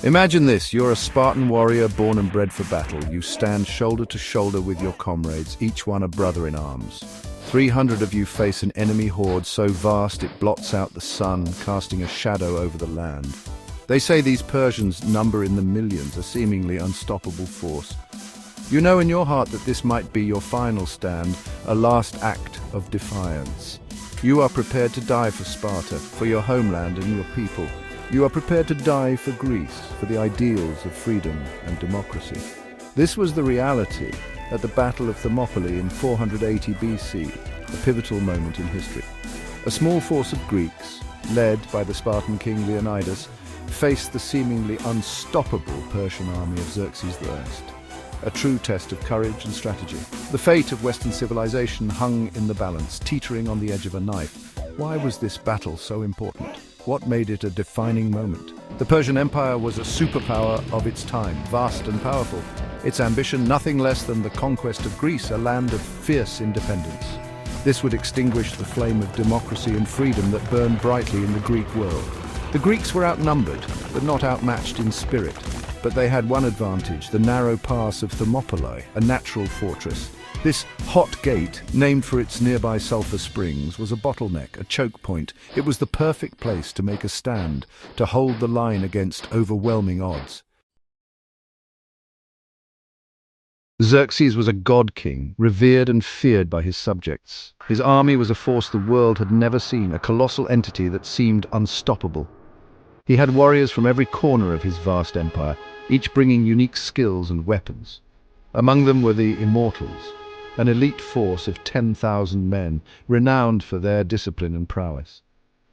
Imagine this, you're a Spartan warrior born and bred for battle. You stand shoulder to shoulder with your comrades, each one a brother in arms. 300 of you face an enemy horde so vast it blots out the sun, casting a shadow over the land. They say these Persians number in the millions, a seemingly unstoppable force. You know in your heart that this might be your final stand, a last act of defiance. You are prepared to die for Sparta, for your homeland and your people. You are prepared to die for Greece, for the ideals of freedom and democracy. This was the reality at the Battle of Thermopylae in 480 BC, a pivotal moment in history. A small force of Greeks, led by the Spartan King Leonidas, faced the seemingly unstoppable Persian army of Xerxes I, a true test of courage and strategy. The fate of Western civilization hung in the balance, teetering on the edge of a knife. Why was this battle so important? What made it a defining moment? The Persian Empire was a superpower of its time, vast and powerful. Its ambition nothing less than the conquest of Greece, a land of fierce independence. This would extinguish the flame of democracy and freedom that burned brightly in the Greek world. The Greeks were outnumbered, but not outmatched in spirit. But they had one advantage, the narrow pass of Thermopylae, a natural fortress. This hot gate, named for its nearby sulfur springs, was a bottleneck, a choke point. It was the perfect place to make a stand, to hold the line against overwhelming odds. Xerxes was a god-king, revered and feared by his subjects. His army was a force the world had never seen, a colossal entity that seemed unstoppable. He had warriors from every corner of his vast empire, each bringing unique skills and weapons. Among them were the Immortals, an elite force of 10,000 men, renowned for their discipline and prowess.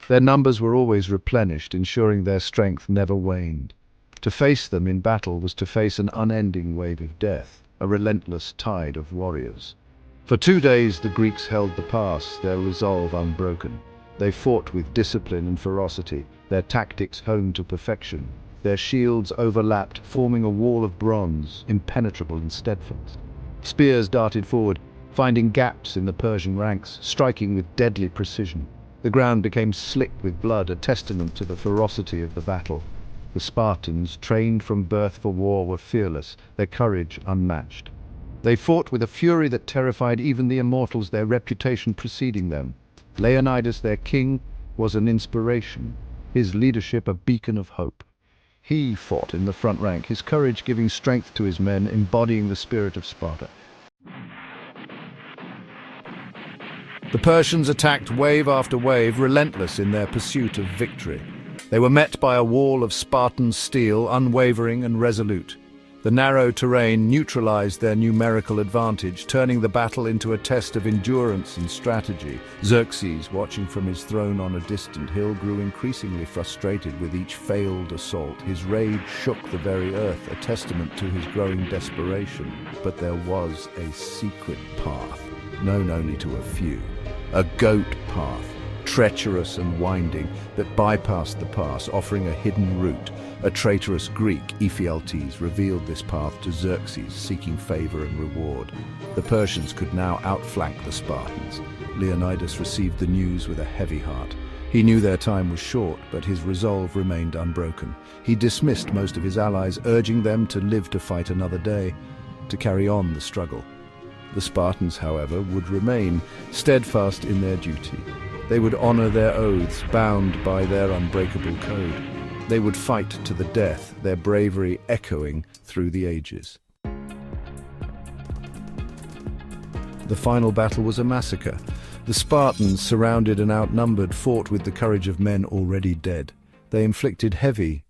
Their numbers were always replenished, ensuring their strength never waned. To face them in battle was to face an unending wave of death, a relentless tide of warriors. For 2 days the Greeks held the pass, their resolve unbroken. They fought with discipline and ferocity, their tactics honed to perfection. Their shields overlapped, forming a wall of bronze, impenetrable and steadfast. Spears darted forward, finding gaps in the Persian ranks, striking with deadly precision. The ground became slick with blood, a testament to the ferocity of the battle. The Spartans, trained from birth for war, were fearless, their courage unmatched. They fought with a fury that terrified even the Immortals, their reputation preceding them. Leonidas, their king, was an inspiration, his leadership a beacon of hope. He fought in the front rank, his courage giving strength to his men, embodying the spirit of Sparta. The Persians attacked wave after wave, relentless in their pursuit of victory. They were met by a wall of Spartan steel, unwavering and resolute. The narrow terrain neutralized their numerical advantage, turning the battle into a test of endurance and strategy. Xerxes, watching from his throne on a distant hill, grew increasingly frustrated with each failed assault. His rage shook the very earth, a testament to his growing desperation. But there was a secret path, known only to a few. A goat path, treacherous and winding, that bypassed the pass, offering a hidden route. A traitorous Greek, Ephialtes, revealed this path to Xerxes, seeking favor and reward. The Persians could now outflank the Spartans. Leonidas received the news with a heavy heart. He knew their time was short, but his resolve remained unbroken. He dismissed most of his allies, urging them to live to fight another day, to carry on the struggle. The Spartans, however, would remain steadfast in their duty. They would honor their oaths, bound by their unbreakable code. They would fight to the death, their bravery echoing through the ages. The final battle was a massacre. The Spartans, surrounded and outnumbered, fought with the courage of men already dead. They inflicted heavy,